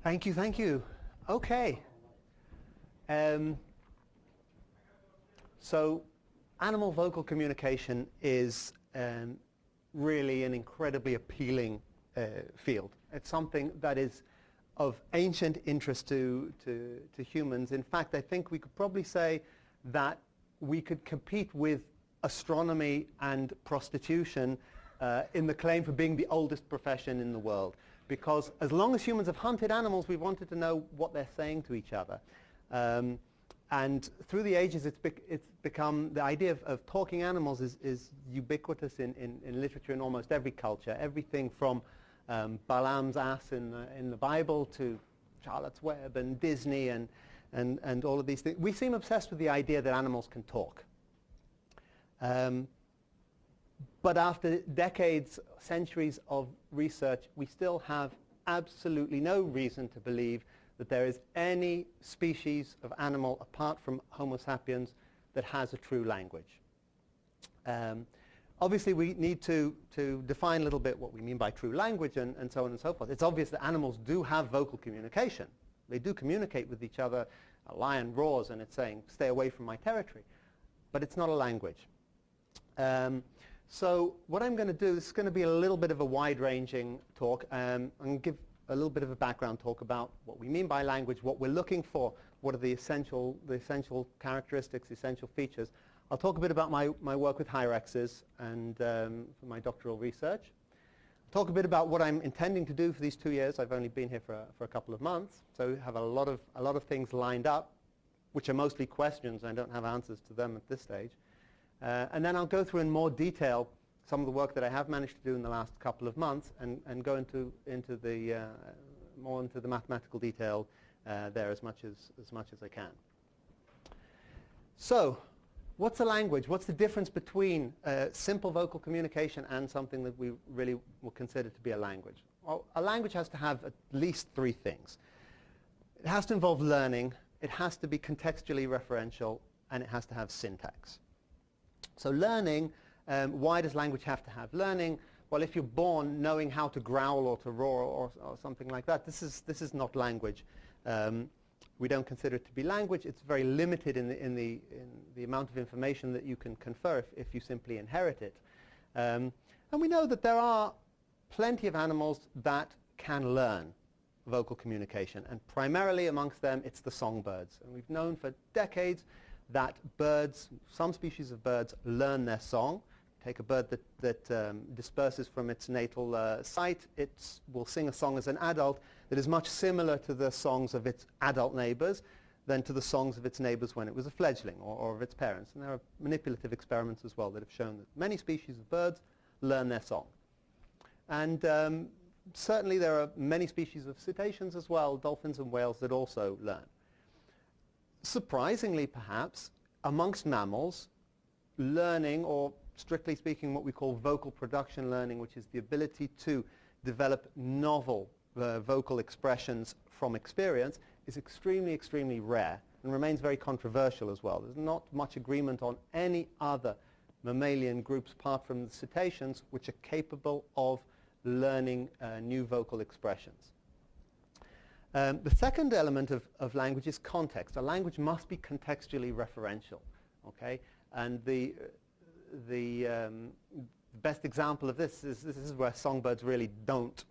Thank you, thank you. Okay. So animal vocal communication is really an incredibly appealing field. It's something that is of ancient interest to humans. In fact, I think we could probably say that we could compete with astronomy and prostitution in the claim for being the oldest profession in the world. Because as long as humans have hunted animals, we've wanted to know what they're saying to each other. And through the ages, it's become, the idea of talking animals is ubiquitous in literature in almost every culture. Everything from Balaam's ass in the Bible to Charlotte's Web and Disney and all of these things. We seem obsessed with the idea that animals can talk. But after decades, centuries of research, we still have absolutely no reason to believe that there is any species of animal apart from Homo sapiens that has a true language. Obviously, we need to define a little bit what we mean by true language and so on and so forth. It's obvious that animals do have vocal communication. They do communicate with each other. A lion roars and it's saying, stay away from my territory. But it's not a language. So what I'm going to do, this is going to be a little bit of a wide-ranging talk. I'm going to give a little bit of a background talk about what we mean by language, what we're looking for, what are the essential characteristics, the essential features. I'll talk a bit about my work with Hyraxes and for my doctoral research. I'll talk a bit about what I'm intending to do for these 2 years. I've only been here for a couple of months, so I have a lot of things lined up, which are mostly questions. I don't have answers to them at this stage. And then I'll go through in more detail some of the work that I have managed to do in the last couple of months and go into more into the mathematical detail there as much as I can. So what's a language? What's the difference between simple vocal communication and something that we really will consider to be a language? Well, a language has to have at least 3 things. It has to involve learning, it has to be contextually referential, and it has to have syntax. So learning, why does language have to have learning? Well, if you're born knowing how to growl or to roar or something like that, this is not language. We don't consider it to be language. It's very limited in the amount of information that you can confer if you simply inherit it. And we know that there are plenty of animals that can learn vocal communication, and primarily amongst them it's the songbirds. And we've known for decades that birds, some species of birds, learn their song. Take a bird that disperses from its natal site, it will sing a song as an adult that is much similar to the songs of its adult neighbors than to the songs of its neighbors when it was a fledgling or of its parents. And there are manipulative experiments as well that have shown that many species of birds learn their song. And certainly there are many species of cetaceans as well, dolphins and whales, that also learn. Surprisingly, perhaps, amongst mammals, learning, or strictly speaking what we call vocal production learning, which is the ability to develop novel vocal expressions from experience, is extremely, extremely rare and remains very controversial as well. There's not much agreement on any other mammalian groups apart from the cetaceans which are capable of learning new vocal expressions. The second element of language is context. A language must be contextually referential, okay? And the best example of this is where songbirds really don't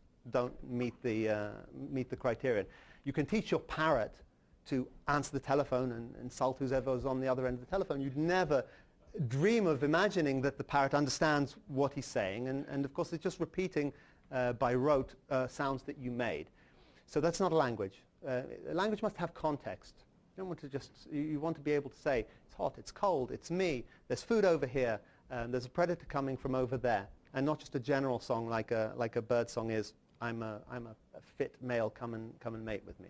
meet the criterion. You can teach your parrot to answer the telephone and insult whoever's on the other end of the telephone. You'd never dream of imagining that the parrot understands what he's saying, and of course it's just repeating by rote sounds that you made. So that's not a language. A language must have context. You don't want to you want to be able to say, it's hot, it's cold, it's me, there's food over here, there's a predator coming from over there, and not just a general song like a bird song is, I'm a fit male, come and mate with me.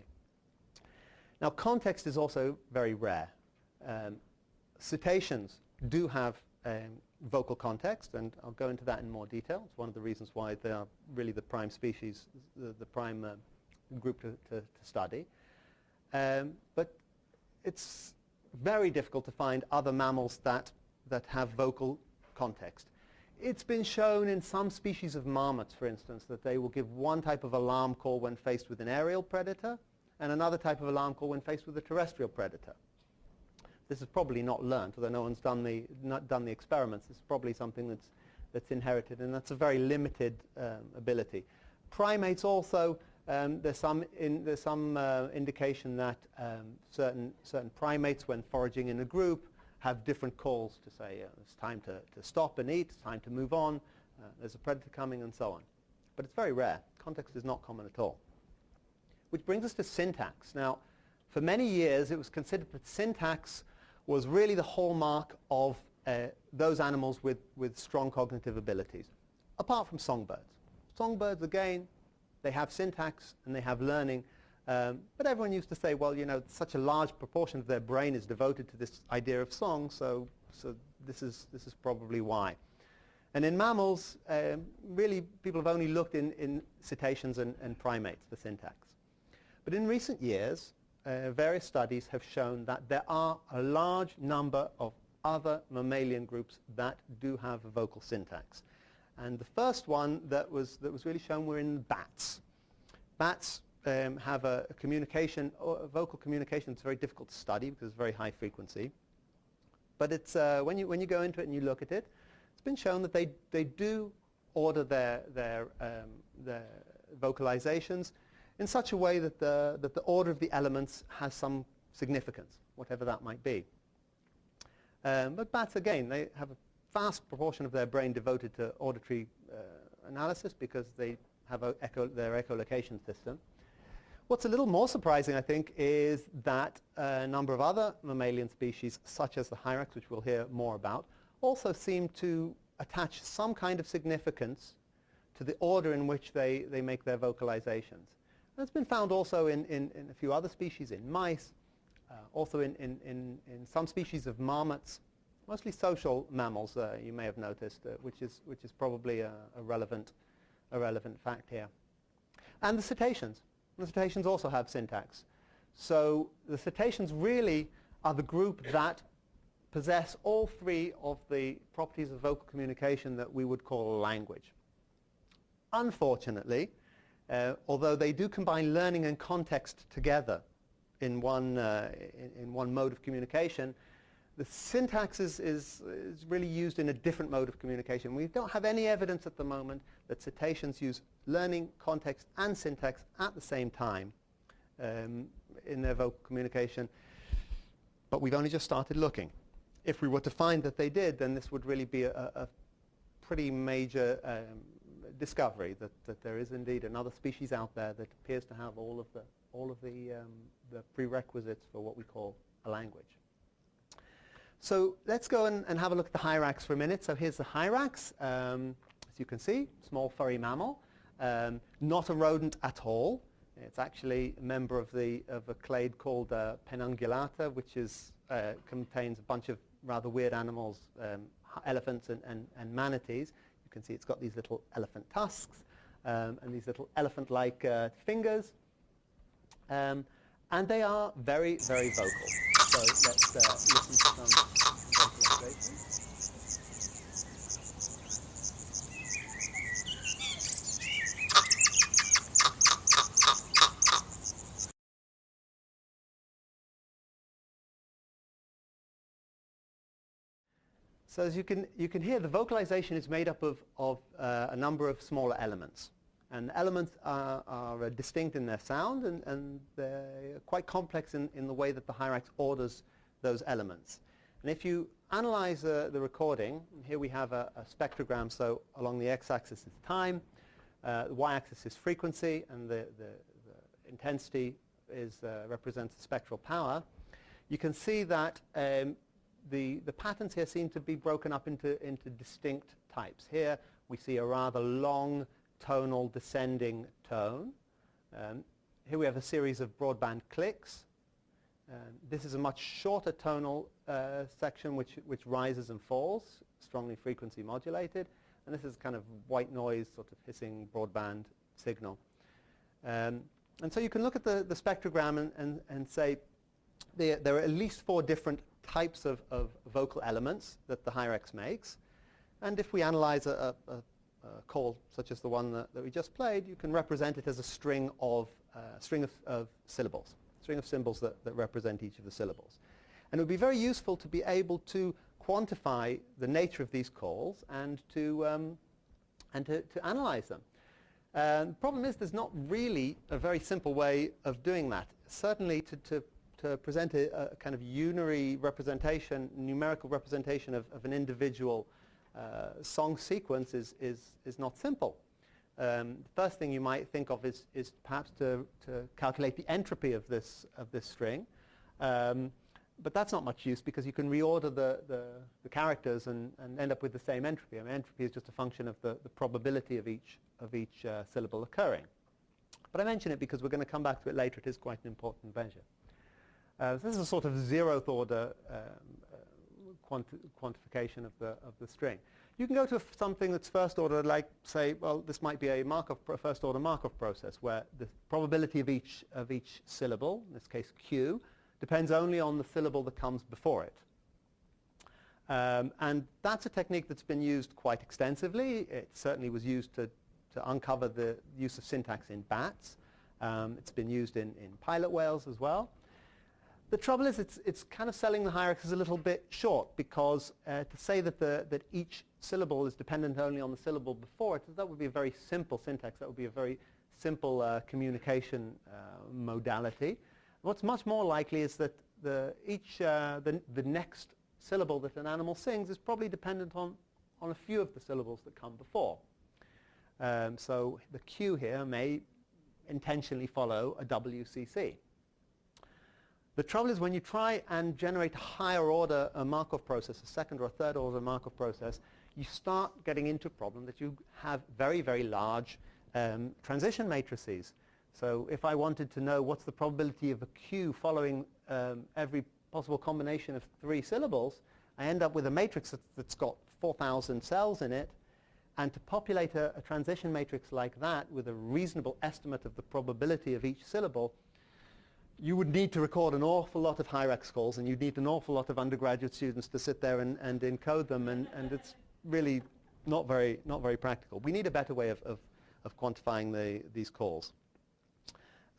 Now, context is also very rare. Cetaceans do have vocal context, and I'll go into that in more detail. It's one of the reasons why they are really the prime species, the prime group to study. But it's very difficult to find other mammals that have vocal context. It's been shown in some species of marmots, for instance, that they will give one type of alarm call when faced with an aerial predator and another type of alarm call when faced with a terrestrial predator. This is probably not learned, although no one's done the experiments. It's probably something that's inherited, and that's a very limited ability. Primates also, there's some indication that certain primates, when foraging in a group, have different calls to say it's time to stop and eat, it's time to move on, there's a predator coming, and so on. But it's very rare. Context is not common at all. Which brings us to syntax. Now, for many years, it was considered that syntax was really the hallmark of those animals with strong cognitive abilities, apart from songbirds. Songbirds, again, they have syntax and they have learning, but everyone used to say, well, you know, such a large proportion of their brain is devoted to this idea of song, so this is probably why. And in mammals, really, people have only looked in cetaceans and primates for syntax. But in recent years, various studies have shown that there are a large number of other mammalian groups that do have a vocal syntax. And the first one that was really shown were in bats. Bats have a vocal communication that's very difficult to study because it's very high frequency. But it's when you go into it and you look at it, it's been shown that they do order their vocalizations in such a way that the order of the elements has some significance, whatever that might be. But bats, again, they have a vast proportion of their brain devoted to auditory analysis because they have their echolocation system. What's a little more surprising, I think, is that a number of other mammalian species, such as the Hyrax, which we'll hear more about, also seem to attach some kind of significance to the order in which they make their vocalizations. And it's been found also in a few other species, in mice, also in some species of marmots, mostly social mammals, you may have noticed, which is probably a relevant fact here. And the cetaceans. The cetaceans also have syntax. So the cetaceans really are the group that possess all three of the properties of vocal communication that we would call a language. Unfortunately, although they do combine learning and context together in one mode of communication, the syntax is really used in a different mode of communication. We don't have any evidence at the moment that cetaceans use learning, context, and syntax at the same time in their vocal communication, but we've only just started looking. If we were to find that they did, then this would really be a pretty major discovery that there is indeed another species out there that appears to have all of the prerequisites for what we call a language. So let's go and have a look at the Hyrax for a minute. So here's the Hyrax. As you can see, small furry mammal, not a rodent at all. It's actually a member of a clade called Penungulata, which contains a bunch of rather weird animals, elephants and manatees. You can see it's got these little elephant tusks and these little elephant-like fingers. And they are very, very vocal. So let's listen to some vocalization. So as you can hear, the vocalization is made up of a number of smaller elements. And the elements are distinct in their sound, and they're quite complex in the way that the Hyrax orders those elements. And if you analyze the recording, here we have a spectrogram, so along the x-axis is time, the y-axis is frequency, and the intensity represents the spectral power. You can see that the patterns here seem to be broken up into distinct types. Here we see a rather long tonal descending tone. Here we have a series of broadband clicks. This is a much shorter tonal section which rises and falls, strongly frequency modulated. And this is kind of white noise, sort of hissing broadband signal. And so you can look at the spectrogram and say there are at least 4 different types of vocal elements that the Hyrax makes. And if we analyze a call such as the one that we just played, you can represent it as a string of syllables, string of symbols that represent each of the syllables. And it would be very useful to be able to quantify the nature of these calls and to analyze them. The problem is there's not really a very simple way of doing that. Certainly to present a kind of unary representation, numerical representation of an individual song sequence is not simple. The first thing you might think of is perhaps to calculate the entropy of this string. But that's not much use because you can reorder the characters and end up with the same entropy. I mean, entropy is just a function of the probability of each syllable occurring. But I mention it because we're going to come back to it later. It is quite an important measure. So this is a sort of zeroth order quantification of the string. You can go to something that's first order, like say, well, this might be a first order Markov process where the probability of each syllable, in this case Q, depends only on the syllable that comes before it. And that's a technique that's been used quite extensively. It certainly was used to uncover the use of syntax in bats. It's been used in pilot whales as well. The trouble is it's kind of selling the Hyrax as a little bit short because to say that each syllable is dependent only on the syllable before it, that would be a very simple syntax. That would be a very simple communication modality. What's much more likely is that the next syllable that an animal sings is probably dependent on a few of the syllables that come before. So the Q here may intentionally follow a WCC. The trouble is when you try and generate a higher order Markov process, a second or a third order Markov process, you start getting into a problem that you have very, very large transition matrices. So if I wanted to know what's the probability of a Q following every possible combination of 3 syllables, I end up with a matrix that's got 4,000 cells in it. And to populate a transition matrix like that with a reasonable estimate of the probability of each syllable, you would need to record an awful lot of Hyrax calls, and you'd need an awful lot of undergraduate students to sit there and encode them, and it's really not very practical. We need a better way of quantifying these calls.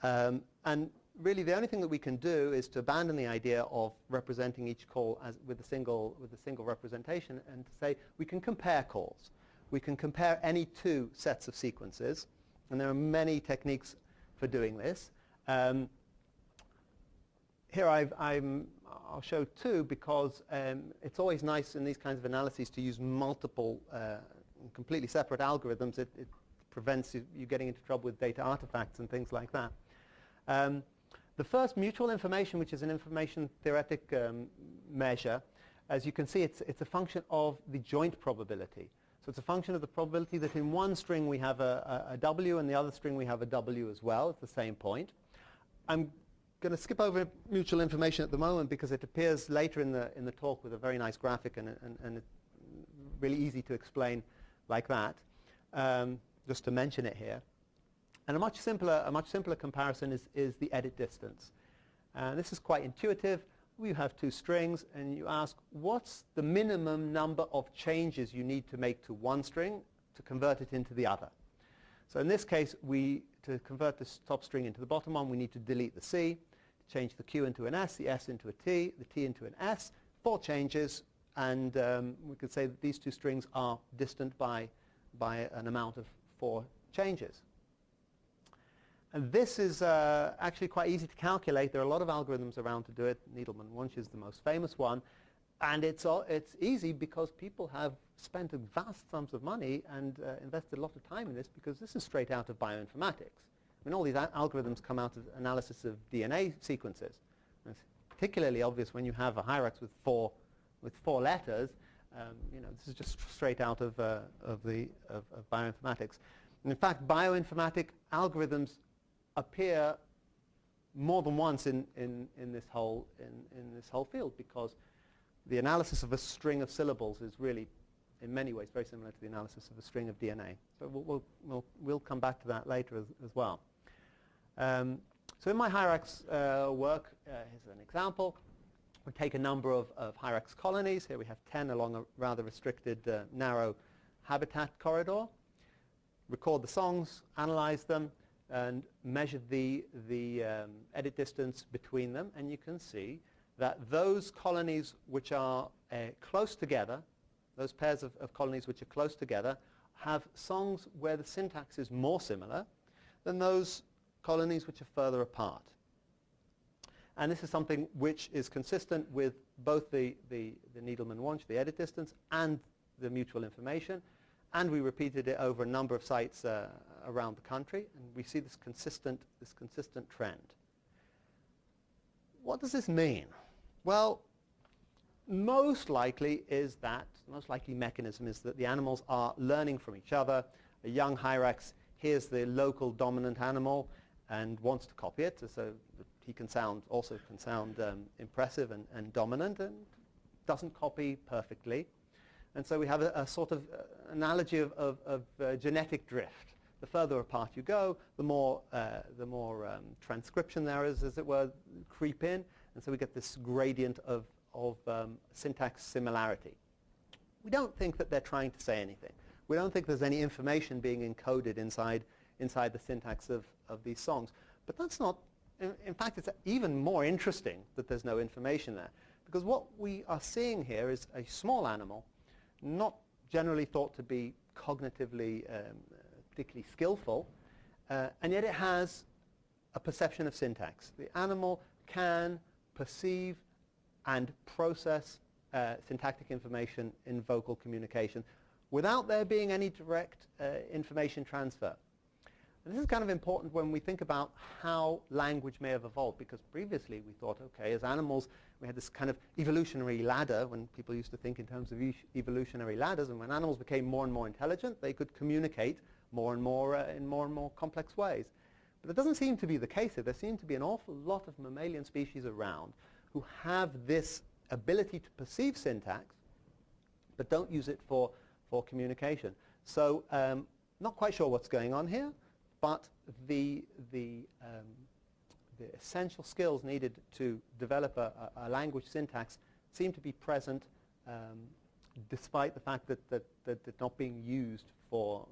And really the only thing that we can do is to abandon the idea of representing each call with a single representation and to say we can compare calls. We can compare any 2 sets of sequences, and there are many techniques for doing this. Here I'll show 2 because it's always nice in these kinds of analyses to use multiple completely separate algorithms. It prevents you getting into trouble with data artifacts and things like that. The first, mutual information, which is an information theoretic measure, as you can see, it's a function of the joint probability. So it's a function of the probability that in one string we have a W and the other string we have a W as well at the same point. I'm going to skip over mutual information at the moment because it appears later in the talk with a very nice graphic and it's really easy to explain like that. Just to mention it here. And a much simpler comparison is the edit distance. This is quite intuitive. We have 2 strings, and you ask, what's the minimum number of changes you need to make to one string to convert it into the other? So in this case, to convert this top string into the bottom one, we need to delete the C, change the Q into an S, the S into a T, the T into an S, 4 changes, and we could say that these 2 strings are distant by an amount of 4 changes. And this is actually quite easy to calculate. There are a lot of algorithms around to do it. Needleman-Wunsch is the most famous one. And it's easy because people have spent vast sums of money and invested a lot of time in this because this is straight out of bioinformatics. I mean, all these algorithms come out of analysis of DNA sequences. And it's particularly obvious when you have a Hyrax with four letters. This is just straight out of bioinformatics. And in fact, bioinformatic algorithms appear more than once in this whole field because the analysis of a string of syllables is really, in many ways, very similar to the analysis of a string of DNA. So we'll come back to that later as well. So in my Hyrax work, here's an example. We take a number of Hyrax colonies. Here we have 10 along a rather restricted, narrow habitat corridor. Record the songs, analyze them, and measure the edit distance between them. And you can see that those colonies which are close together, those pairs of colonies which are close together, have songs where the syntax is more similar than those colonies which are further apart. And this is something which is consistent with both the Needleman-Wunsch, the edit distance, and the mutual information. And we repeated it over a number of sites around the country, and we see this consistent trend. What does this mean? Well, most likely mechanism is that the animals are learning from each other. A young Hyrax hears the local dominant animal and wants to copy it, so that he can sound impressive and dominant, and doesn't copy perfectly. And so we have a sort of analogy of genetic drift. The further apart you go, the more transcription there is, as it were, creep in, and so we get this gradient of syntax similarity. We don't think that they're trying to say anything. We don't think there's any information being encoded inside the syntax of these songs. But that's not, in fact, it's even more interesting that there's no information there. Because what we are seeing here is a small animal, not generally thought to be cognitively particularly skillful, and yet it has a perception of syntax. The animal can perceive and process syntactic information in vocal communication without there being any direct information transfer. And this is kind of important when we think about how language may have evolved, because previously we thought, okay, as animals, we had this kind of evolutionary ladder, when people used to think in terms of evolutionary ladders, and when animals became more and more intelligent, they could communicate more and more in more and more complex ways. But it doesn't seem to be the case here. There seem to be an awful lot of mammalian species around who have this ability to perceive syntax, but don't use it for communication. So not quite sure what's going on here, but the essential skills needed to develop a language syntax seem to be present, despite the fact that it's not being used for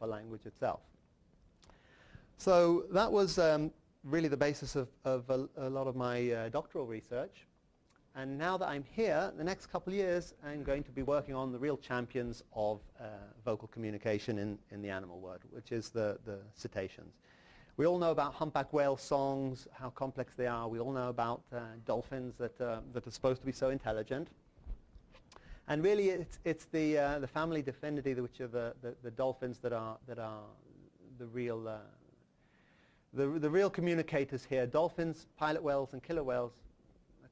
language itself. So that was really the basis of a lot of my doctoral research. And now that I'm here, the next couple of years, I'm going to be working on the real champions of vocal communication in the animal world, which is the cetaceans. We all know about humpback whale songs, how complex they are. We all know about dolphins that are supposed to be so intelligent. And really, it's the family Dolphinidae, which are the dolphins that are the real communicators here. Dolphins, pilot whales, and killer whales.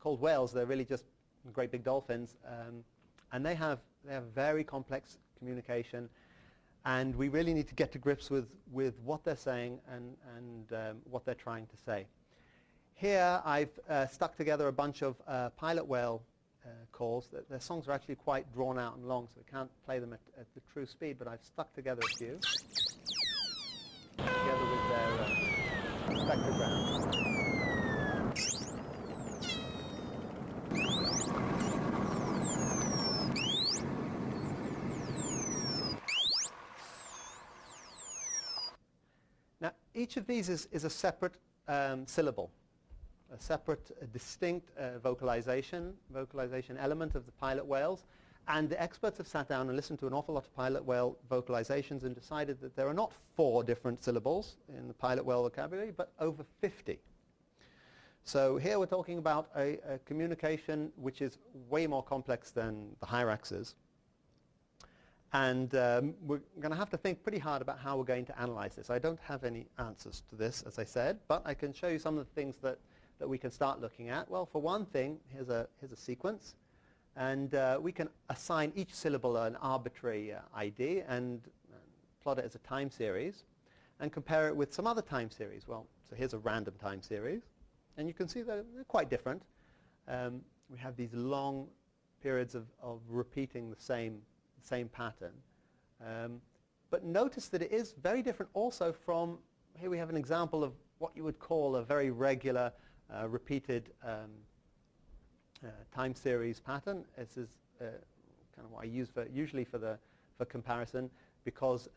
Called whales, they're really just great big dolphins, and they have very complex communication, and we really need to get to grips with what they're saying and what they're trying to say. Here I've stuck together a bunch of pilot whale calls. Their songs are actually quite drawn out and long, so we can't play them at the true speed, but I've stuck together a few together with their spectrogram. Now, each of these is a separate syllable, a separate, distinct vocalization element of the pilot whales. And the experts have sat down and listened to an awful lot of pilot whale vocalizations and decided that there are not 4 different syllables in the pilot whale vocabulary, but over 50. So here we're talking about a communication which is way more complex than the Hyrax's. And we're going to have to think pretty hard about how we're going to analyze this. I don't have any answers to this, as I said, but I can show you some of the things that we can start looking at. Well, for one thing, here's a sequence. And we can assign each syllable an arbitrary ID and plot it as a time series and compare it with some other time series. Well, so here's a random time series. And you can see that they're quite different. We have these long periods of repeating the same pattern. But notice that it is very different also from, here we have an example of what you would call a very regular repeated time series pattern. This is kind of what I use usually for comparison, because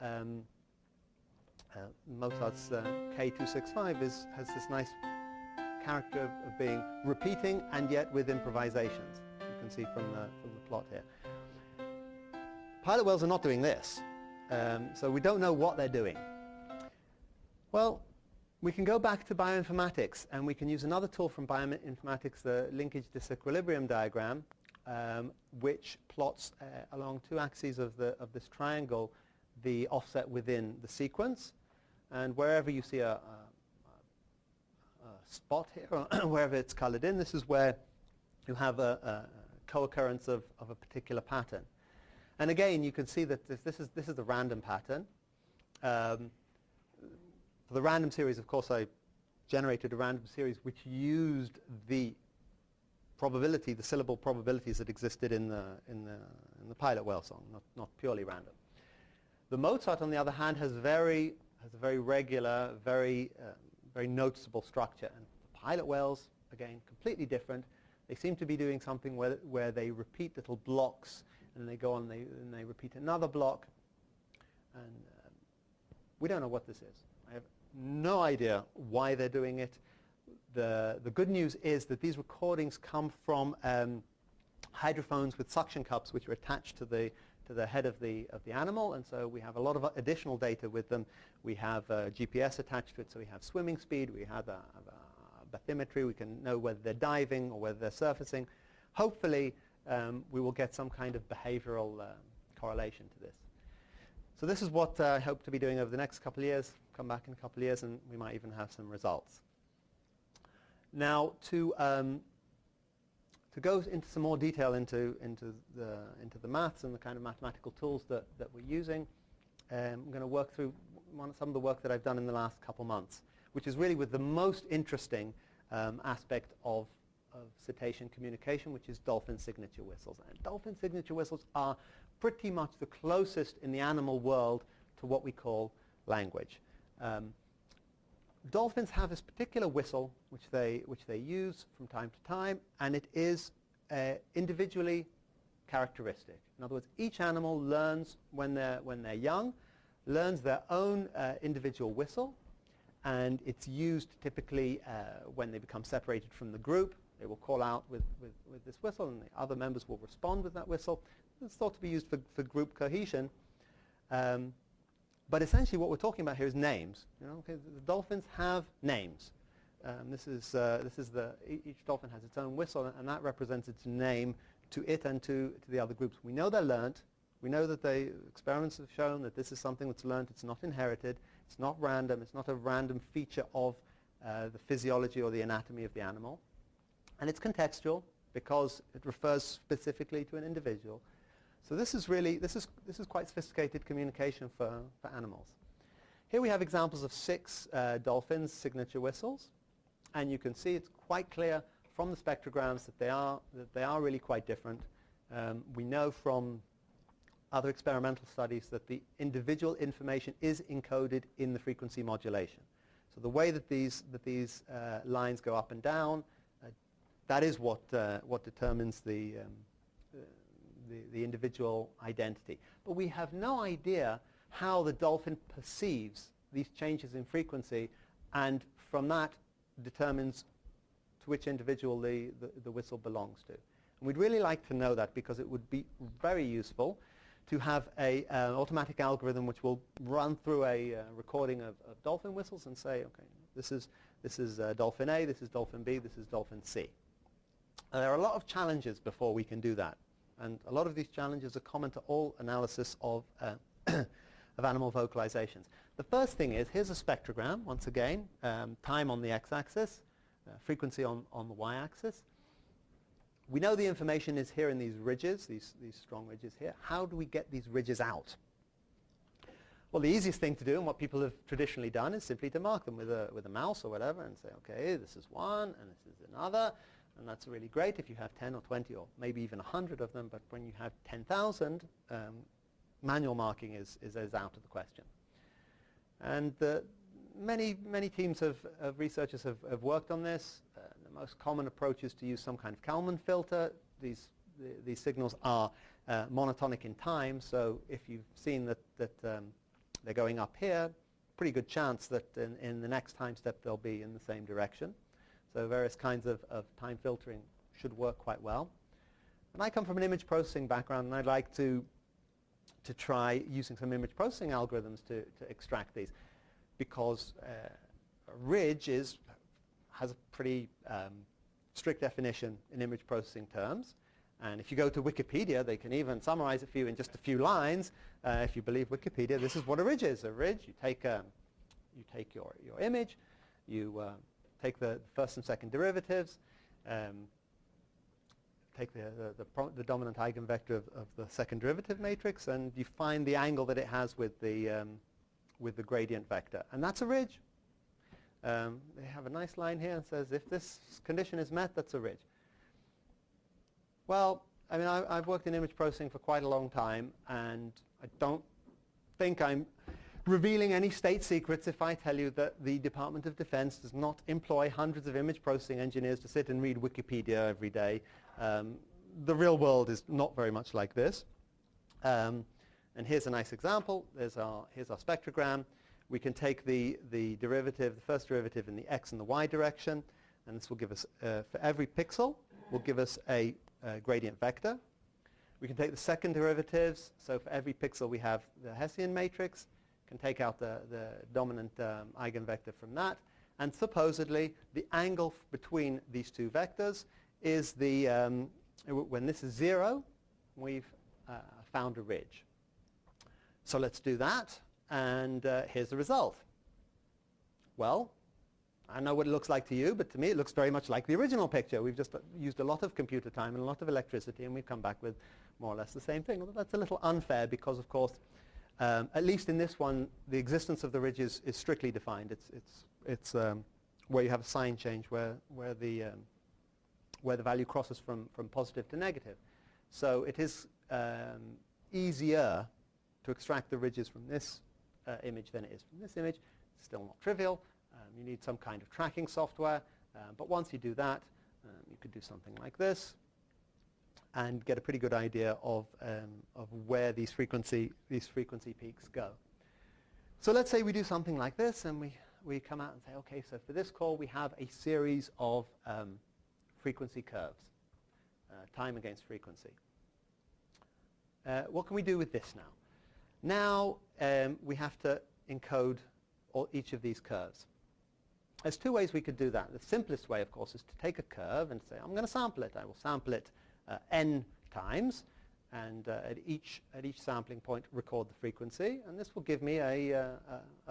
Mozart's K265 has this nice character of being repeating and yet with improvisations. You can see from the plot here. Pilot whales are not doing this, so we don't know what they're doing. Well, we can go back to bioinformatics, and we can use another tool from bioinformatics, the linkage disequilibrium diagram, which plots along two axes of this triangle the offset within the sequence. And wherever you see a spot here, or wherever it's colored in, this is where you have a co-occurrence of a particular pattern. And again, you can see that this is the random pattern. For the random series, of course, I generated a random series which used the probability, the syllable probabilities that existed in the pilot whale song, not purely random. The Mozart, on the other hand, has a very regular, very noticeable structure. And the pilot whales, again, completely different. They seem to be doing something where they repeat little blocks, and they go on and they repeat another block. And we don't know what this is. I have no idea why they're doing it. The good news is that these recordings come from hydrophones with suction cups, which are attached to the head of the animal, and so we have a lot of additional data with them. We have GPS attached to it, so we have swimming speed, we have a bathymetry, we can know whether they're diving or whether they're surfacing. Hopefully, we will get some kind of behavioral correlation to this. So this is what I hope to be doing over the next couple of years. Come back in a couple of years, and we might even have some results. Now, to go into some more detail into the maths and the kind of mathematical tools that we're using, I'm going to work through some of the work that I've done in the last couple months, which is really with the most interesting aspect of cetacean communication, which is dolphin signature whistles. And dolphin signature whistles are pretty much the closest in the animal world to what we call language. Dolphins have this particular whistle which they use from time to time, and it is individually characteristic. In other words, each animal learns when they're young, learns their own individual whistle, and it's used typically when they become separated from the group. They will call out with this whistle, and the other members will respond with that whistle. It's thought to be used for group cohesion. But essentially what we're talking about here is names. The dolphins have names. Each dolphin has its own whistle, and that represents its name to it and to the other groups. We know they're learnt. We know that experiments have shown that this is something that's learnt. It's not inherited. It's not random. It's not a random feature of the physiology or the anatomy of the animal. And it's contextual because it refers specifically to an individual. So this is quite sophisticated communication for animals. Here we have examples of 6 dolphins' signature whistles, and you can see it's quite clear from the spectrograms that they are really quite different. We know from other experimental studies that the individual information is encoded in the frequency modulation. So the way that these lines go up and down, that is what determines the individual identity. But we have no idea how the dolphin perceives these changes in frequency, and from that determines to which individual the whistle belongs to. And we'd really like to know that, because it would be very useful to have an automatic algorithm which will run through a recording of dolphin whistles and say, okay, this is dolphin A, this is dolphin B, this is dolphin C. There are a lot of challenges before we can do that. And a lot of these challenges are common to all analysis of animal vocalizations. The first thing is, here's a spectrogram, once again, time on the x-axis, frequency on the y-axis. We know the information is here in these ridges, these strong ridges here. How do we get these ridges out? Well, the easiest thing to do, and what people have traditionally done, is simply to mark them with a mouse or whatever and say, okay, this is one and this is another. And that's really great if you have 10 or 20 or maybe even 100 of them, but when you have 10,000, manual marking is out of the question. And many teams of researchers have worked on this. The most common approach is to use some kind of Kalman filter. These signals are monotonic in time, so if you've seen that they're going up here, pretty good chance that in the next time step they'll be in the same direction. So various kinds of time filtering should work quite well. And I come from an image processing background, and I'd like to try using some image processing algorithms to extract these, because a ridge has a pretty strict definition in image processing terms. And if you go to Wikipedia, they can even summarize it for you in just a few lines. If you believe Wikipedia, this is what a ridge is. A ridge, you take your image, you take the first and second derivatives, take the dominant eigenvector of the second derivative matrix, and you find the angle that it has with the gradient vector. And that's a ridge. They have a nice line here that says if this condition is met, that's a ridge. Well, I mean, I've worked in image processing for quite a long time, and I don't think I'm revealing any state secrets if I tell you that the Department of Defense does not employ hundreds of image processing engineers to sit and read Wikipedia every day. The real world is not very much like this. And here's a nice example. Here's our spectrogram. We can take the derivative, the first derivative in the x and the y direction, and this will give us, for every pixel, will give us a gradient vector. We can take the second derivatives, so for every pixel we have the Hessian matrix, can take out the dominant eigenvector from that, and supposedly the angle between these two vectors is the, when this is 0, we've found a ridge. So let's do that, and here's the result. Well, I don't know what it looks like to you, but to me it looks very much like the original picture. We've just used a lot of computer time and a lot of electricity, and we've come back with more or less the same thing. Well, that's a little unfair because, of course, at least in this one, the existence of the ridge is strictly defined. It's where you have a sign change, where the value crosses from positive to negative. So it is easier to extract the ridges from this image than it is from this image. It's still not trivial. You need some kind of tracking software, but once you do that, you could do something like this and get a pretty good idea of where these frequency peaks go. So let's say we do something like this, and we come out and say, okay, so for this call we have a series of frequency curves, time against frequency. What can we do with this now? Now we have to encode each of these curves. There's two ways we could do that. The simplest way, of course, is to take a curve and say, I'm going to sample it. I will sample it n times, and at each sampling point record the frequency, and this will give me a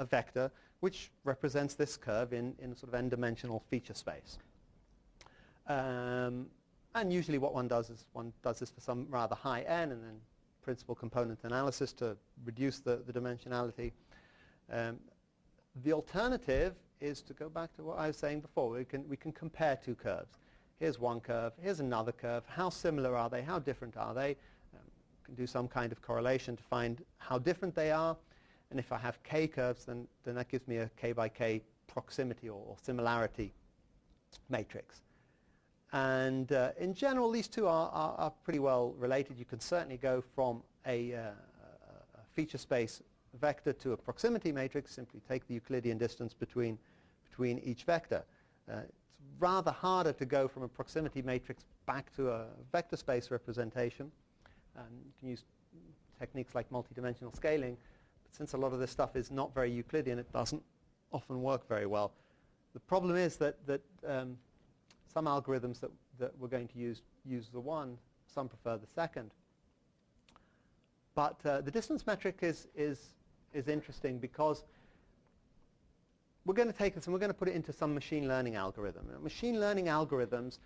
vector which represents this curve in a sort of n-dimensional feature space. And usually what one does is one does this for some rather high n, and then principal component analysis to reduce the dimensionality. The alternative is to go back to what I was saying before. We can compare two curves. Here's one curve, here's another curve. How similar are they? How different are they? Can do some kind of correlation to find how different they are. And if I have k curves, then that gives me a k by k proximity or similarity matrix. And in general, these two are pretty well related. You can certainly go from a feature space vector to a proximity matrix. Simply take the Euclidean distance between each vector. It's rather harder to go from a proximity matrix back to a vector space representation. You can use techniques like multidimensional scaling, but since a lot of this stuff is not very Euclidean, it doesn't often work very well. The problem is that some algorithms that we're going to use the one, some prefer the second. But the distance metric is interesting because we're going to take this and we're going to put it into some machine learning algorithm. And machine learning algorithms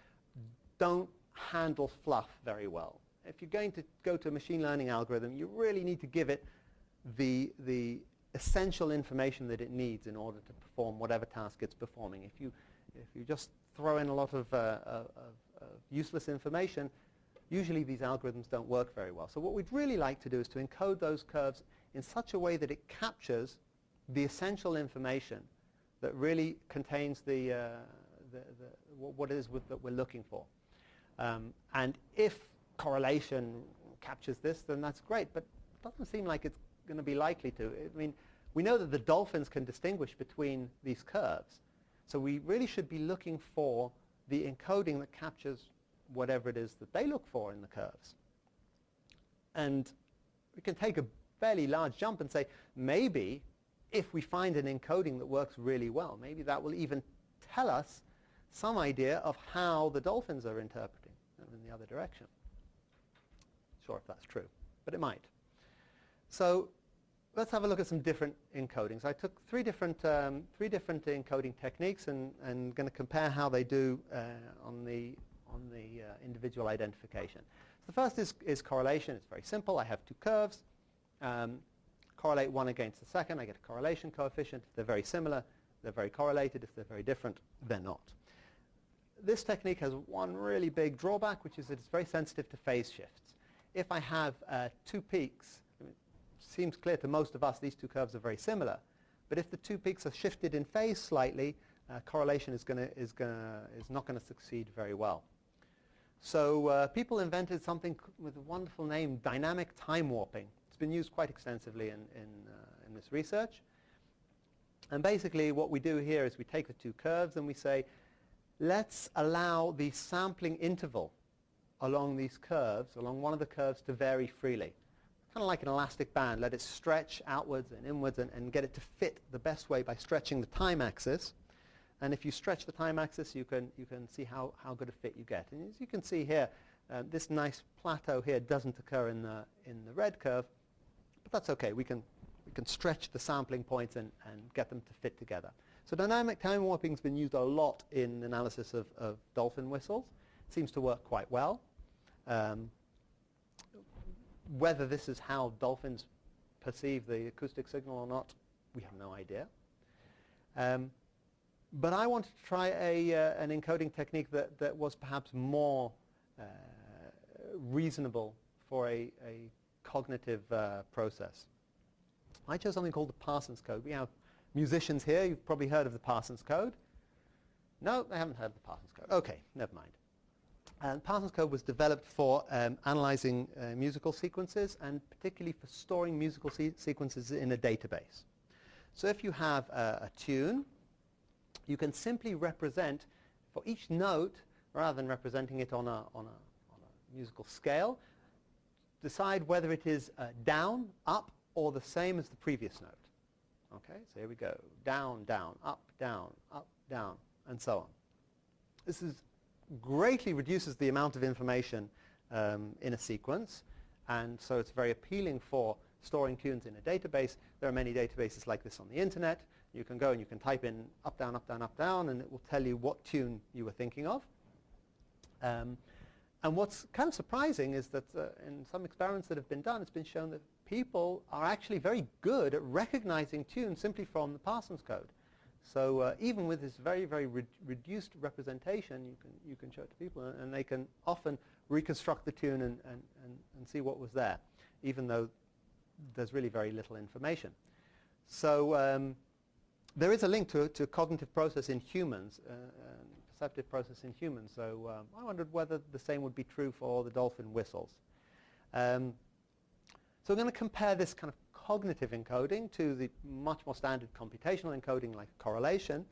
don't handle fluff very well. If you're going to go to a machine learning algorithm, you really need to give it the essential information that it needs in order to perform whatever task it's performing. If you just throw in a lot of useless information, usually these algorithms don't work very well. So what we'd really like to do is to encode those curves in such a way that it captures the essential information that really contains the what it is that we're looking for. And if correlation captures this, then that's great, but it doesn't seem like it's going to be likely to. I mean, we know that the dolphins can distinguish between these curves, so we really should be looking for the encoding that captures whatever it is that they look for in the curves. And we can take a fairly large jump and say, maybe if we find an encoding that works really well, maybe that will even tell us some idea of how the dolphins are interpreting in the other direction. Not sure if that's true, but it might. So let's have a look at some different encodings. I took three different encoding techniques and going to compare how they do on the individual identification. So the first is correlation. It's very simple. I have two curves. Correlate one against the second. I get a correlation coefficient. If they're very similar, they're very correlated. If they're very different, they're not. This technique has one really big drawback, which is that it's very sensitive to phase shifts. If I have two peaks, it seems clear to most of us these two curves are very similar. But if the two peaks are shifted in phase slightly, correlation is not going to succeed very well. So people invented something with a wonderful name, dynamic time warping. It's been used quite extensively in this research. And basically what we do here is we take the two curves and we say, let's allow the sampling interval along these curves, along one of the curves, to vary freely. Kind of like an elastic band. Let it stretch outwards and inwards and get it to fit the best way by stretching the time axis. And if you stretch the time axis, you can see how good a fit you get. And as you can see here, this nice plateau here doesn't occur in the red curve, but that's okay. We can stretch the sampling points and get them to fit together. So dynamic time warping has been used a lot in analysis of dolphin whistles. It seems to work quite well. Whether this is how dolphins perceive the acoustic signal or not, we have no idea. But I wanted to try an encoding technique that was perhaps more reasonable for a cognitive process. I chose something called the Parsons code. We have musicians here. You've probably heard of the Parsons code. No, they haven't heard of the Parsons code. Okay, never mind. And Parsons code was developed for analyzing musical sequences, and particularly for storing musical sequences in a database. So if you have a tune, you can simply represent, for each note, rather than representing it on a musical scale, decide whether it is down, up, or the same as the previous note. Okay, so here we go. Down, down, up, down, and so on. This greatly reduces the amount of information in a sequence, and so it's very appealing for storing tunes in a database. There are many databases like this on the internet. You can go and you can type in up, down, up, down, up, down, and it will tell you what tune you were thinking of. And what's kind of surprising is that in some experiments that have been done, it's been shown that people are actually very good at recognizing tunes simply from the Parsons code. So even with this very, very reduced representation, you can show it to people, and they can often reconstruct the tune and see what was there, even though there's really very little information. So there is a link to a cognitive process in humans, perceptive process in humans. So I wondered whether the same would be true for the dolphin whistles. So we're going to compare this kind of cognitive encoding to the much more standard computational encoding like correlation.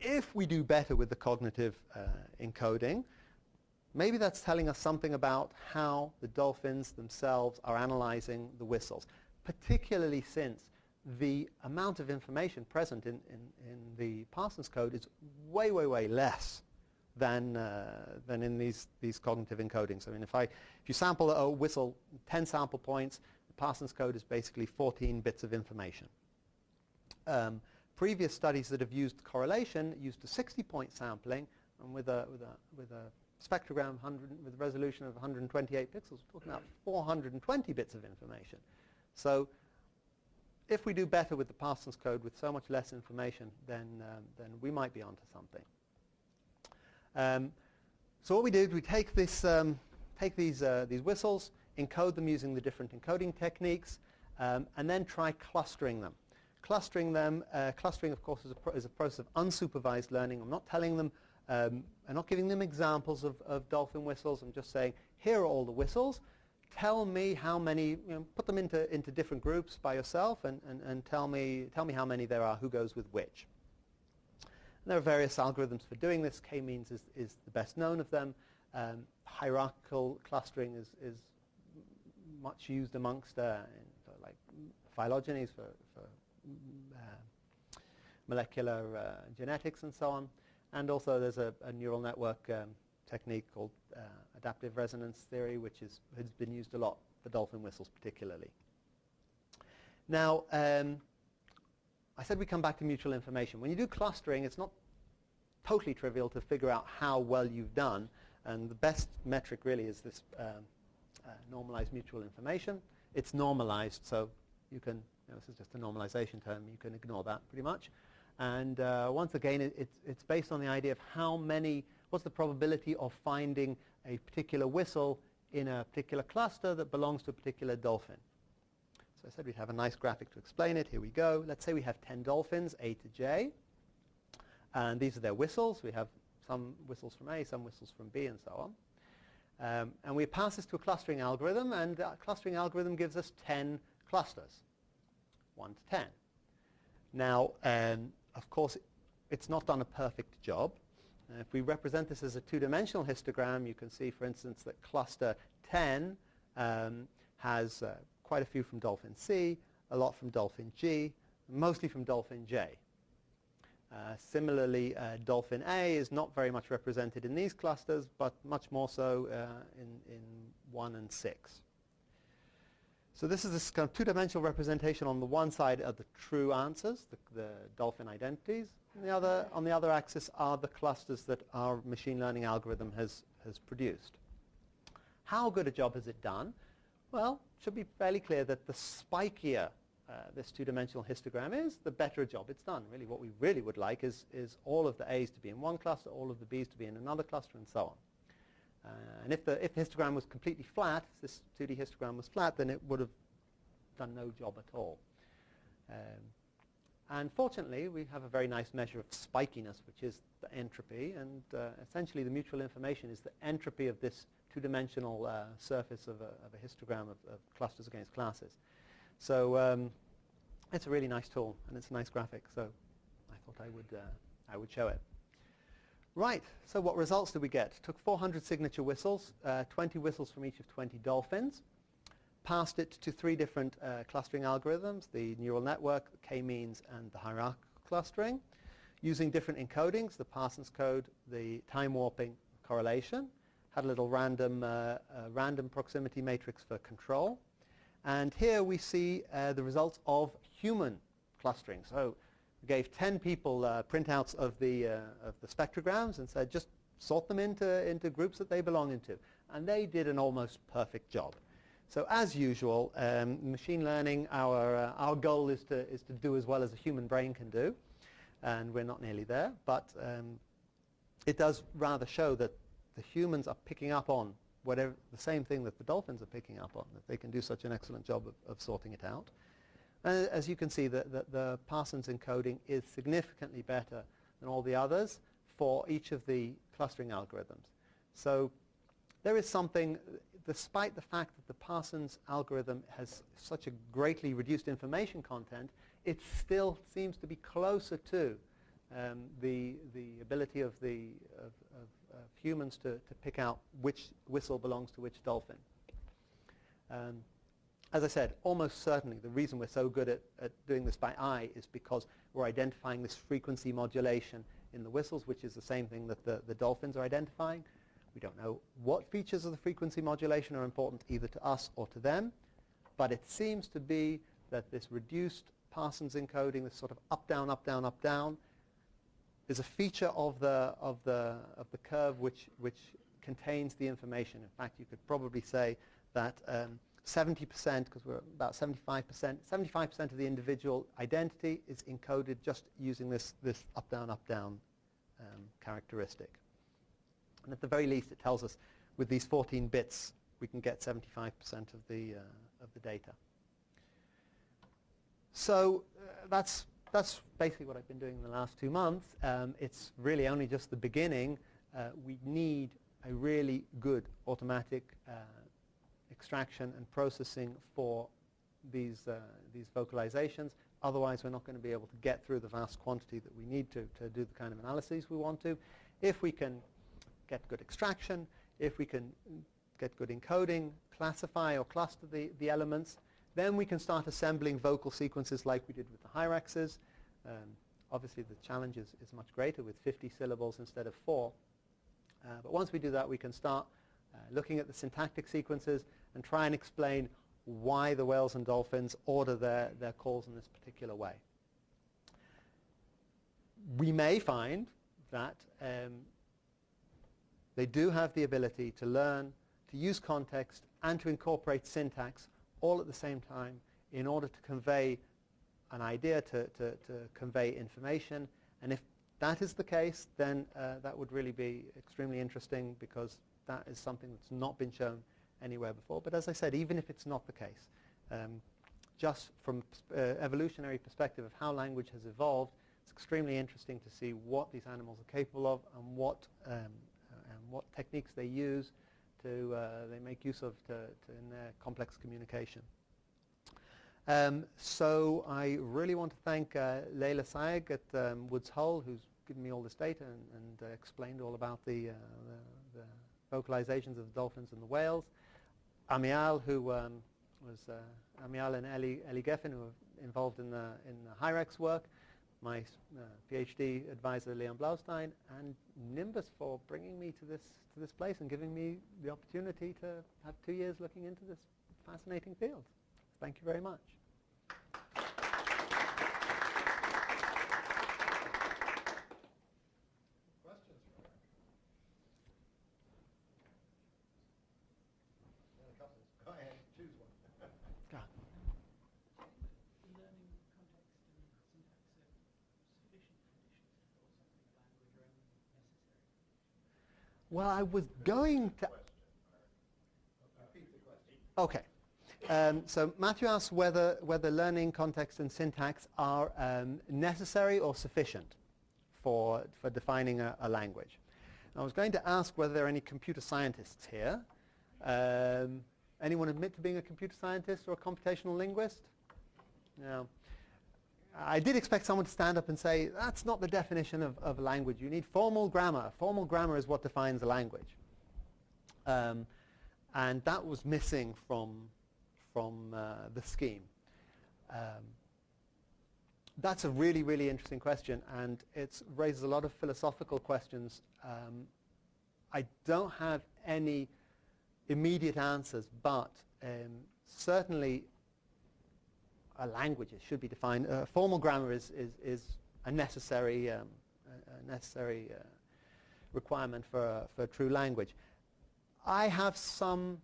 If we do better with the cognitive encoding, maybe that's telling us something about how the dolphins themselves are analyzing the whistles, particularly since the amount of information present in the Parsons code is way, way, way less than in these cognitive encodings. I mean, if you sample a whistle 10 sample points, the Parsons code is basically 14 bits of information. Previous studies that have used correlation used a 60-point sampling, and with a spectrogram with a resolution of 128 pixels, we're talking about 420 bits of information. So if we do better with the Parsons code with so much less information, then we might be onto something. So what we did, we take these whistles, encode them using the different encoding techniques, and then try clustering them. Clustering, of course, is a process of unsupervised learning. I'm not telling them I'm not giving them examples of dolphin whistles. I'm just saying, here are all the whistles. Tell me how many, put them into different groups by yourself and tell me how many there are, who goes with which. And there are various algorithms for doing this. K-means is the best known of them. Hierarchical clustering is much used amongst for like phylogenies, for molecular genetics and so on. And also there's a neural network technique called adaptive resonance theory, which has been used a lot for dolphin whistles particularly. Now, I said we come back to mutual information. When you do clustering, it's not totally trivial to figure out how well you've done. And the best metric really is this normalized mutual information. It's normalized, so you can, this is just a normalization term, you can ignore that pretty much. And once again, it's based on the idea of what's the probability of finding a particular whistle in a particular cluster that belongs to a particular dolphin. So I said we'd have a nice graphic to explain it. Here we go. Let's say we have 10 dolphins, A to J. And these are their whistles. We have some whistles from A, some whistles from B, and so on. And we pass this to a clustering algorithm, and that clustering algorithm gives us 10 clusters, 1 to 10. Now, of course, it's not done a perfect job. If we represent this as a two-dimensional histogram, you can see, for instance, that cluster 10 has quite a few from dolphin C, a lot from dolphin G, mostly from dolphin J. Similarly, dolphin A is not very much represented in these clusters, but much more so in 1 and 6. So this is this kind of two-dimensional representation. On the one side are the true answers, the dolphin identities. On the other axis are the clusters that our machine learning algorithm has produced. How good a job has it done? Well, it should be fairly clear that the spikier this two-dimensional histogram is, the better a job it's done. Really, what we really would like is all of the A's to be in one cluster, all of the B's to be in another cluster, and so on. And if the histogram was completely flat, if this 2D histogram was flat, then it would have done no job at all. And fortunately, we have a very nice measure of spikiness, which is the entropy. And essentially, the mutual information is the entropy of this two-dimensional surface of a histogram of clusters against classes. So it's a really nice tool, and it's a nice graphic. So I thought I would show it. Right, so what results did we get? Took 400 signature whistles, 20 whistles from each of 20 dolphins, passed it to 3 different clustering algorithms, the neural network, the K-means, and the hierarchical clustering, using different encodings, the Parsons code, the time warping, correlation, had a little random proximity matrix for control. And here we see the results of human clustering. So we gave 10 people printouts of the spectrograms and said just sort them into groups that they belong into. And they did an almost perfect job. So as usual, machine learning, our goal is to do as well as a human brain can do. And we're not nearly there. But it does rather show that the humans are picking up on the same thing that the dolphins are picking up on, that they can do such an excellent job of sorting it out. And as you can see, the Parsons encoding is significantly better than all the others for each of the clustering algorithms. So there is something, despite the fact that the Parsons algorithm has such a greatly reduced information content, it still seems to be closer to the ability of humans to pick out which whistle belongs to which dolphin. As I said, almost certainly the reason we're so good at doing this by eye is because we're identifying this frequency modulation in the whistles, which is the same thing that the dolphins are identifying. We don't know what features of the frequency modulation are important either to us or to them, but it seems to be that this reduced Parsons encoding, this sort of up, down, up, down, up, down, is a feature of the curve which contains the information. In fact, you could probably say that 70%, because we're about 75% of the individual identity is encoded just using this up, down characteristic. And at the very least, it tells us with these 14 bits, we can get 75% of the data. So that's that's basically what I've been doing in the last 2 months. It's really only just the beginning. We need a really good automatic extraction and processing for these vocalizations. Otherwise, we're not going to be able to get through the vast quantity that we need to do the kind of analyses we want to. If we can get good extraction, if we can get good encoding, classify or cluster the elements, then we can start assembling vocal sequences like we did with the Hyraxes. Obviously, the challenge is much greater with 50 syllables instead of 4. But once we do that, we can start looking at the syntactic sequences and try and explain why the whales and dolphins order their calls in this particular way. We may find that they do have the ability to learn, to use context, and to incorporate syntax all at the same time in order to convey an idea, to convey information. And if that is the case, then that would really be extremely interesting, because that is something that's not been shown anywhere before. But as I said, even if it's not the case, just from evolutionary perspective of how language has evolved, it's extremely interesting to see what these animals are capable of and what techniques they use they make use of in their complex communication. So I really want to thank Leila Sayegh at Woods Hole, who's given me all this data and explained all about the vocalizations of the dolphins and the whales. Amial, who Amial and Ellie Geffen, who are involved in the Hyrax work, my PhD advisor Leon Blaustein, and NIMBioS for bringing me to this place and giving me the opportunity to have 2 years looking into this fascinating field. Thank you very much. Questions for Arik? Go ahead, choose one. God. Learning context and syntax are sufficient conditions to call something a language, or only necessary? Well, I was going to... Repeat the question. Okay. So Matthew asks whether learning context and syntax are necessary or sufficient for defining a language. I was going to ask whether there are any computer scientists here. Anyone admit to being a computer scientist or a computational linguist? No. I did expect someone to stand up and say, that's not the definition of a language. You need formal grammar. Formal grammar is what defines a language. And that was missing from the scheme. That's a really, really interesting question, and it raises a lot of philosophical questions. I don't have any immediate answers, but certainly a language should be defined. Formal grammar is a necessary requirement for a true language. I have some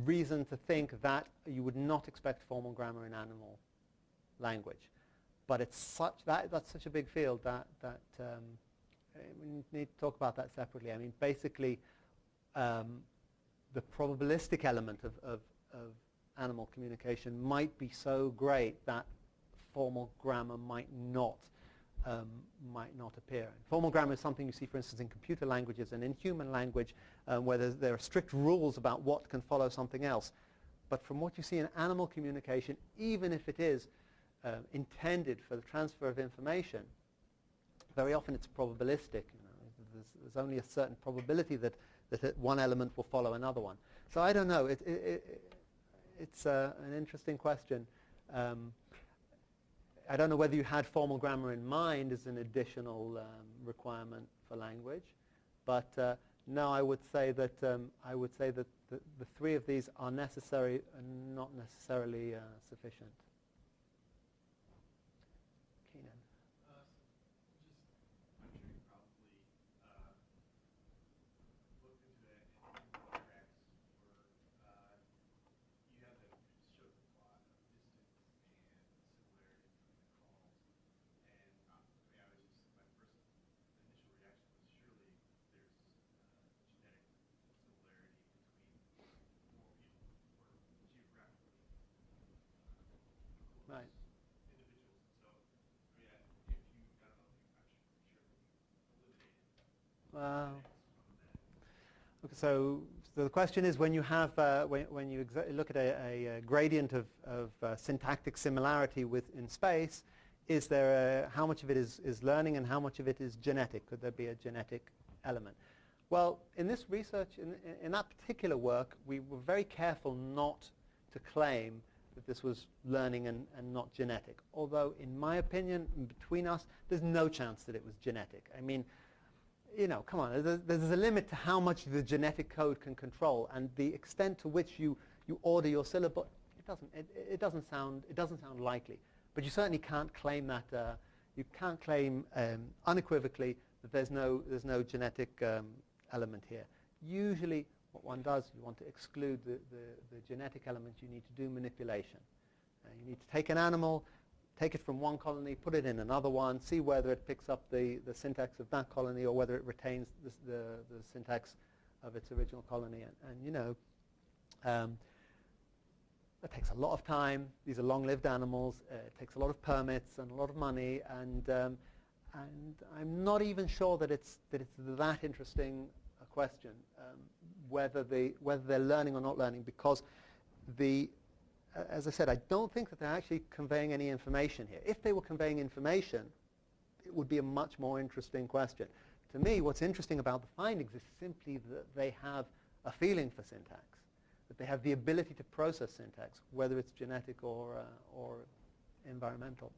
reason to think that you would not expect formal grammar in animal language, but it's that's such a big field that we need to talk about that separately. I mean, basically, the probabilistic element of animal communication might be so great that formal grammar might not appear. Formal grammar is something you see, for instance, in computer languages and in human language, where there are strict rules about what can follow something else. But from what you see in animal communication, even if it is intended for the transfer of information, very often it's probabilistic. You know, there's only a certain probability that one element will follow another one. So I don't know. It's an interesting question. I don't know whether you had formal grammar in mind as an additional requirement for language, but no, I would say that the three of these are necessary and not necessarily sufficient. Keenan. I'm sure you probably looked into that in Hyrax, where you have to show the plot of distance and similarity between the calls. And I mean, my initial reaction was surely there's genetic similarity between more people or geographically Okay, so the question is, when you have when you look at a gradient of syntactic similarity in space, is there how much of it is learning and how much of it is genetic? Could there be a genetic element? Well, in this research, in that particular work, we were very careful not to claim that this was learning and not genetic. Although, in my opinion, between us, there's no chance that it was genetic. I mean, you know, come on, there's a limit to how much the genetic code can control, and the extent to which you order your syllable, it doesn't sound likely. But you certainly can't claim that you can't claim unequivocally that there's no genetic element here. Usually, what one does, you want to exclude the genetic element. You need to do manipulation. You need to take an animal, take it from one colony, put it in another one, see whether it picks up the syntax of that colony or whether it retains the syntax of its original colony. And you know, that takes a lot of time. These are long-lived animals. It takes a lot of permits and a lot of money. And I'm not even sure that it's that interesting a question, whether they're learning or not learning, because as I said, I don't think that they're actually conveying any information here. If they were conveying information, it would be a much more interesting question. To me, what's interesting about the findings is simply that they have a feeling for syntax, that they have the ability to process syntax, whether it's genetic or environmental.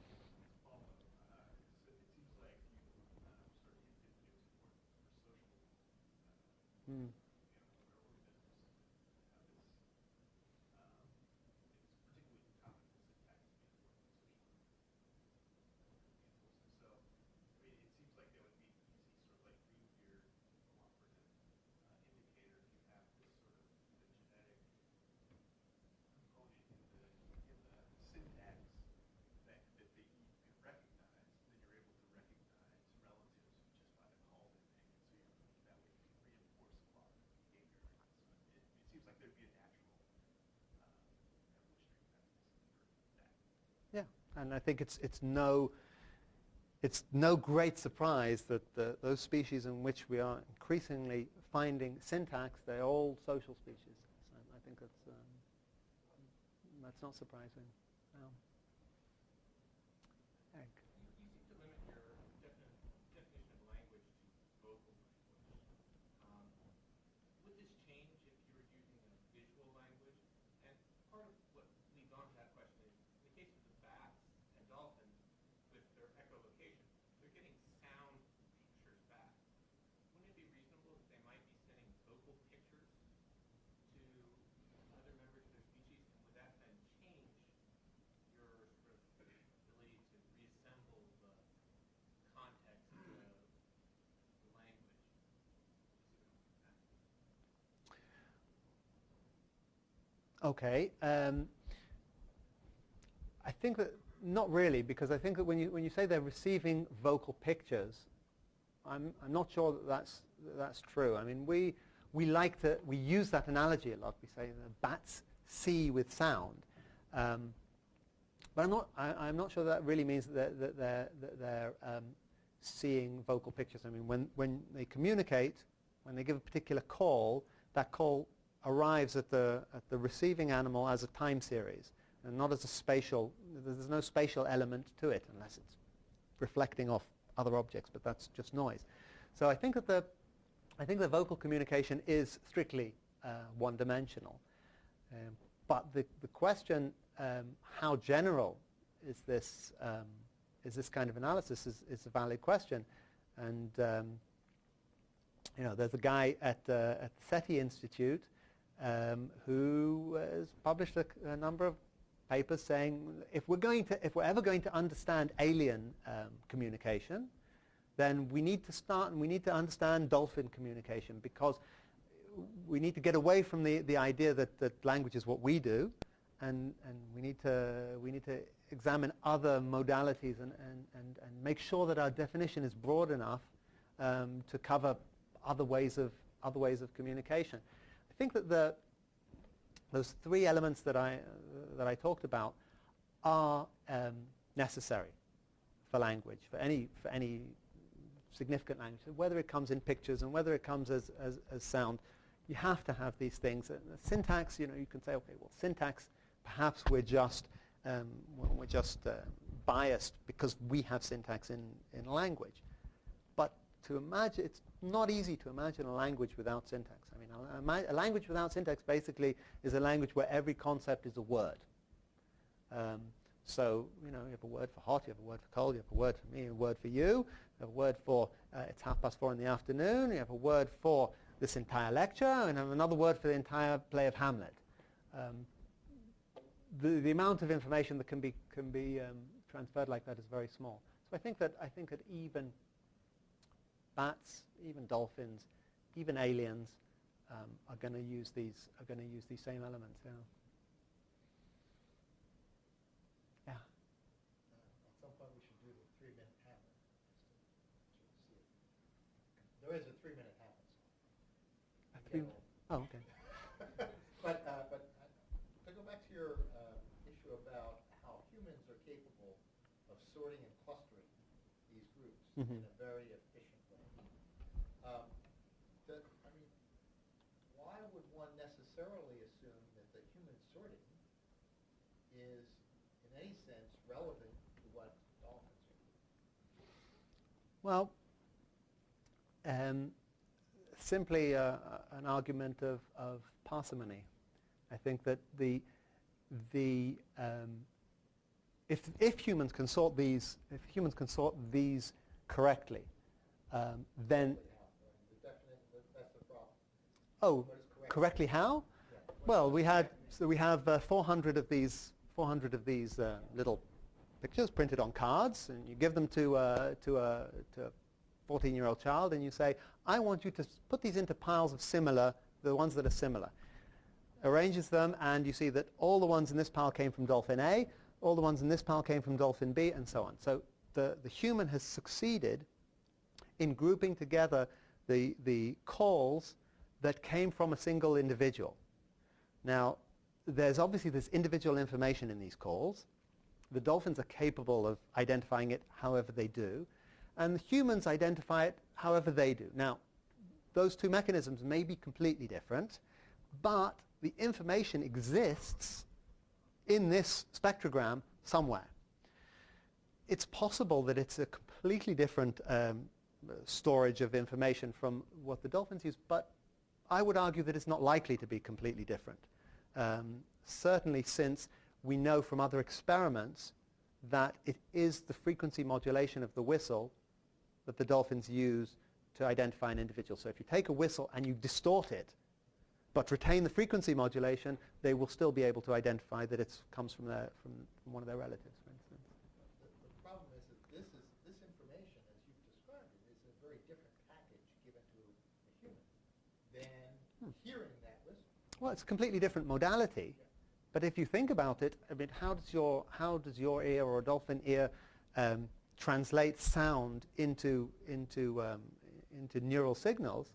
So it seems like you sort of hinted it was important for social organisms to have this. It's particularly common for syntax to be important for social organisms. So, I mean, it seems like that would be easy, sort of like green here, indicator if you have this sort of the genetic component in the syntax that you can recognize, then you're able to recognize relatives just by the call they make. So that way you can reinforce a lot of behavior. So it seems like there'd be a natural evolutionary mechanism for that. Yeah, and I think it's no great surprise that those species in which we are increasingly finding syntax, they're all social species. So I think that's not surprising. No. Eric. You seem to limit your definition of language to vocal language. Would this change if you were using a visual language? And part of what leads on to that question is, in the case of the bats and dolphins, with their echolocation, they're getting sound pictures back. Wouldn't it be reasonable that they might be sending vocal pictures to other members of their species? And would that then change your sort of ability to reassemble the context of the language? Okay. I think that not really, because I think that when you say they're receiving vocal pictures, I'm not sure that that's true. I mean, we use that analogy a lot. We say the bats see with sound, but I'm not sure that really means that they're seeing vocal pictures. I mean, when they communicate, when they give a particular call, that call arrives at the receiving animal as a time series, and not as a spatial. There's no spatial element to it unless it's reflecting off other objects, but that's just noise. So I think that the vocal communication is strictly one-dimensional. But the question, how general is this kind of analysis, is a valid question. And you know, there's a guy at the SETI Institute who has published a number of papers saying if we're ever going to understand alien communication, then we need to understand dolphin communication, because we need to get away from the idea that language is what we do, and we need to examine other modalities and make sure that our definition is broad enough to cover other ways of communication. I think that those three elements that I talked about are necessary for language, for any significant language, whether it comes in pictures and whether it comes as sound, you have to have these things. And the syntax, you can say, okay, well, syntax, perhaps we're just biased because we have syntax in language. But to imagine, it's not easy to imagine a language without syntax. I mean, a language without syntax basically is a language where every concept is a word. So, you have a word for hot, you have a word for cold, you have a word for me, a word for you, you have a word for it's 4:30 in the afternoon, you have a word for this entire lecture, and have another word for the entire play of Hamlet. The amount of information that can be transferred like that is very small. So I think that even bats, even dolphins, even aliens are going to use these same elements. Yeah. Yeah. At some point we should do the 3-minute Hamlet. There is a 3-minute Hamlet song. Oh, okay. But to go back to your issue about how humans are capable of sorting and clustering these groups in a very efficient way. Why would one necessarily assume that the human sorting is, in any sense, relevant to what dolphins are? Well, simply an argument of parsimony. I think that if humans can sort these correctly, then That's the problem. oh, What is correct? correctly how? Yeah. Well, we have 400 of these little pictures printed on cards, and you give them to a 14-year-old child, and you say, I want you to put these into piles of the ones that are similar. Arranges them, and you see that all the ones in this pile came from dolphin A, all the ones in this pile came from dolphin B, and so on. So the human has succeeded in grouping together the calls that came from a single individual. Now, there's obviously this individual information in these calls. The dolphins are capable of identifying it however they do, and the humans identify it however they do. Now, those two mechanisms may be completely different, but the information exists in this spectrogram somewhere. It's possible that it's a completely different storage of information from what the dolphins use, but I would argue that it's not likely to be completely different. Certainly, since we know from other experiments that it is the frequency modulation of the whistle that the dolphins use to identify an individual. So if you take a whistle and you distort it, but retain the frequency modulation, they will still be able to identify that it comes from one of their relatives, for instance. The problem is that this information, as you've described it, is a very different package given to a human than hearing that whistle. Well, it's a completely different modality. Yeah. But if you think about it, I mean, how does your ear or a dolphin ear translate sound into neural signals?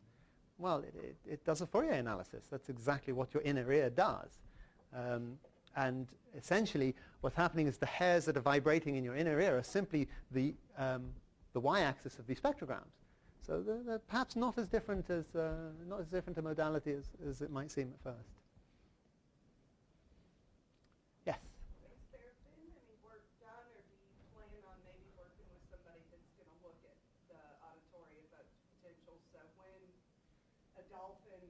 Well, it does a Fourier analysis. That's exactly what your inner ear does. And essentially, what's happening is the hairs that are vibrating in your inner ear are simply the y-axis of these spectrograms. So they're perhaps not as different a modality as it might seem at first. Yes. Has there been any work done, or do you plan on maybe working with somebody that's going to look at the auditory evoked potential? So when a dolphin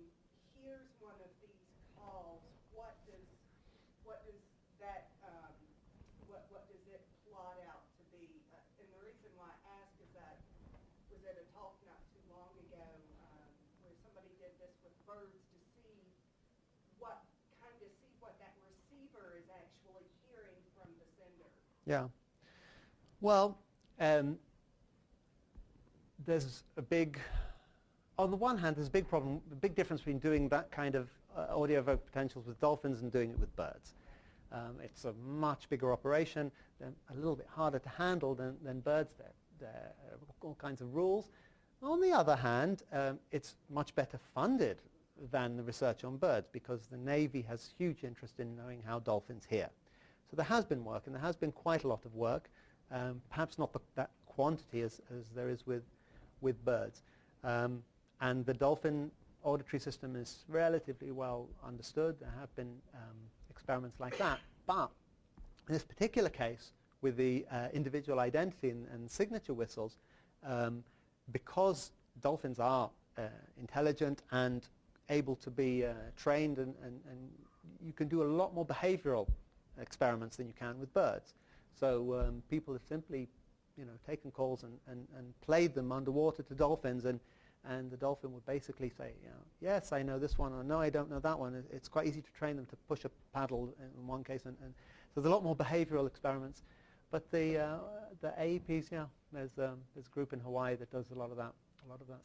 hears one of these calls, what does that what does it plot out to be? And the reason why I ask is that was at a talk not too long ago where somebody did this with birds to see what that receiver is actually hearing from the sender. Yeah. Well, there's a big, on the one hand, there's a big difference between doing that kind of audio evoked potentials with dolphins and doing it with birds. It's a much bigger operation, a little bit harder to handle than birds. There are all kinds of rules. On the other hand, it's much better funded than the research on birds because the Navy has huge interest in knowing how dolphins hear. So there has been work, and there has been quite a lot of work, perhaps not that quantity as there is with with birds. And the dolphin auditory system is relatively well understood. There have been experiments like that. But in this particular case, with the individual identity and signature whistles, because dolphins are intelligent and able to be trained, and you can do a lot more behavioral experiments than you can with birds. So people have simply, taken calls and played them underwater to dolphins, and the dolphin would basically say, yes, I know this one, or no, I don't know that one. It's quite easy to train them to push a paddle in one case, and so there's a lot more behavioral experiments. But the AEPs, there's a group in Hawaii that does a lot of that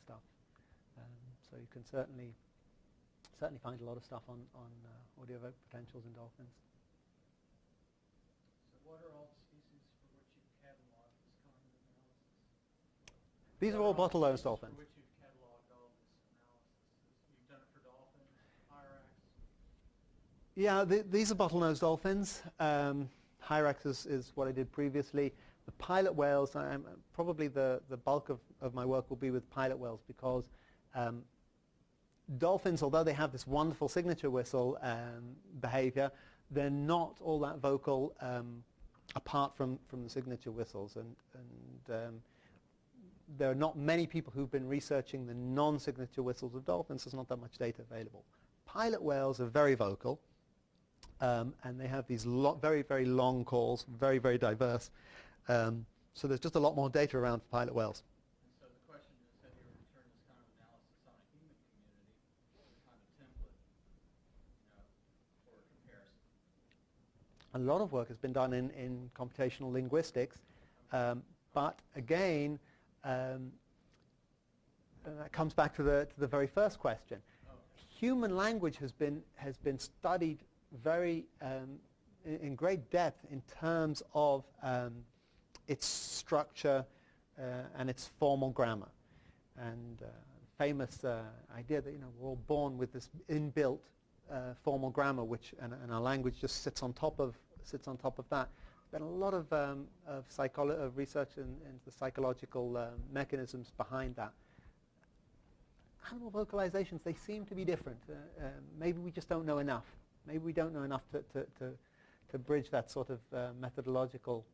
stuff. So you can certainly find a lot of stuff on audio evoke potentials in dolphins. So what are all the species for which you've cataloged this kind of analysis? These are all bottlenose dolphins. For which you've cataloged all this analysis. You've done it for dolphins, Hyrax. Yeah, these are bottlenose dolphins. Hyrax is what I did previously. The pilot whales, probably the bulk of my work will be with pilot whales, because dolphins, although they have this wonderful signature whistle behavior, they're not all that vocal apart from the signature whistles. And there are not many people who've been researching the non-signature whistles of dolphins. There's not that much data available. Pilot whales are very vocal. And they have these very, very long calls, very, very diverse. So there's just a lot more data around for pilot whales. And so the question is, have you ever turned this kind of analysis on a human community as a kind of template, for comparison? A lot of work has been done in computational linguistics, but again, that comes back to the very first question. Human language has been studied very in great depth in terms of its structure and its formal grammar, and famous idea that we're all born with this inbuilt formal grammar, which and our language just sits on top of that. There's been a lot of research into the psychological mechanisms behind that. Animal vocalizations, they seem to be different. Maybe we just don't know enough. Maybe we don't know enough to bridge that sort of methodological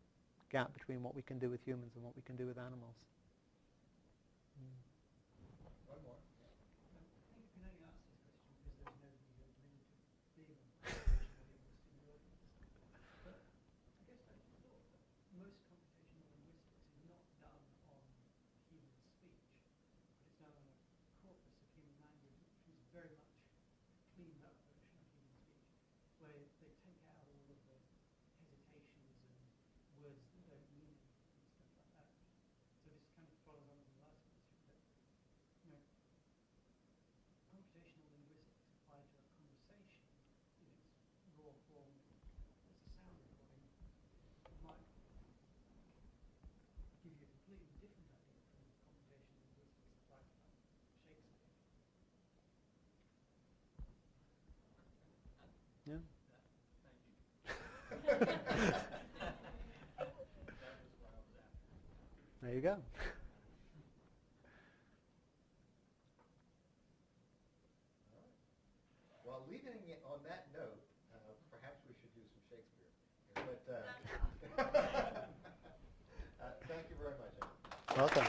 gap between what we can do with humans and what we can do with animals. One more. I think you can only ask this question because there's nobody who's willing to be on computational linguistics in the audience. But I guess I thought that most computational linguistics is not done on human speech, but it's done on a corpus of human language, which is very much a cleaned up version of human speech, where they take out all of the hesitations and words that don't mean anything and stuff like that. So this kind of follows on from the last question, that computational linguistics applied to a conversation in its raw form as a sound recording might give you a completely different idea from computational linguistics applied to Shakespeare. Yeah. Thank you. That was what I was after. There you go. Well, leaving it on that note, perhaps we should do some Shakespeare. But thank you very much. Welcome.